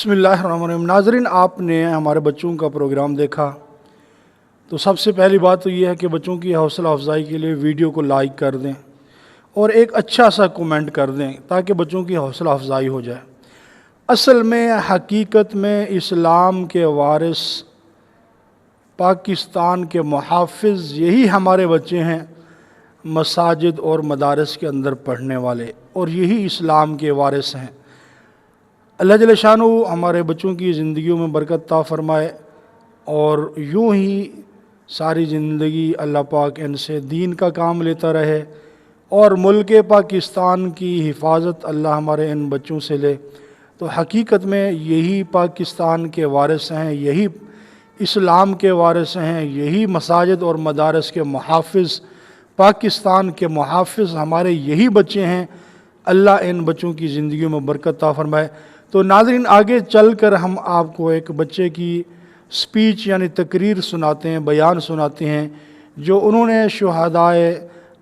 बिस्मिल्लाहिर्रहमानिर्रहीम। नाज़रीन, आपने हमारे बच्चों का प्रोग्राम देखा तो सबसे पहली बात तो ये है कि बच्चों की हौसला अफजाई के लिए वीडियो को लाइक कर दें और एक अच्छा सा कमेंट कर दें ताकि बच्चों की हौसला अफजाई हो जाए। असल में हकीकत में इस्लाम के वारिस, पाकिस्तान के मुहाफ़िज़ यही हमारे बच्चे हैं, मसाजिद और मदारस के अंदर पढ़ने वाले, और यही इस्लाम के वारिस हैं। अल्लाह जल्ल शानहू हमारे बच्चों की ज़िंदगियों में बरकत ता फरमाए और यूँ ही सारी ज़िंदगी अल्लाह पाक इनसे दीन का काम लेता रहे और मुल्क पाकिस्तान की हिफाजत अल्लाह हमारे इन बच्चों से ले। तो हकीकत में यही पाकिस्तान के वारिस हैं, यही इस्लाम के वारिस हैं, यही मसाजिद और मदारस के मुहाफ़िज़, पाकिस्तान के मुहाफ़िज़ हमारे यही बच्चे हैं। अल्लाह इन बच्चों की ज़िंदगी में बरकत ता फरमाए। तो नाज़रीन, आगे चल कर हम आपको एक बच्चे की स्पीच यानी तकरीर सुनाते हैं, बयान सुनाते हैं, जो उन्होंने शुहदाए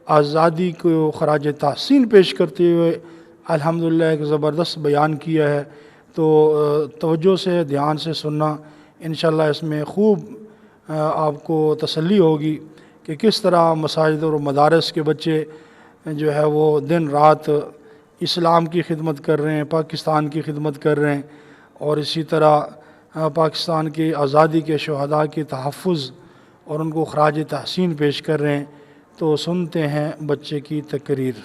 आज़ादी को ख़राज तहसीन पेश करते हुए अल्हम्दुलिल्लाह एक ज़बरदस्त बयान किया है। तो तवज्जो से, ध्यान से सुनना, इंशाअल्लाह इसमें खूब आपको तसल्ली होगी कि किस तरह मसाजिद और मदारस के बच्चे जो है वो दिन रात इस्लाम की खिदमत कर रहे हैं, पाकिस्तान की खिदमत कर रहे हैं, और इसी तरह पाकिस्तान की आज़ादी के शुहदा के तहफ़्फ़ुज़ और उनको ख़राज तहसीन पेश कर रहे हैं। तो सुनते हैं बच्चे की तकरीर।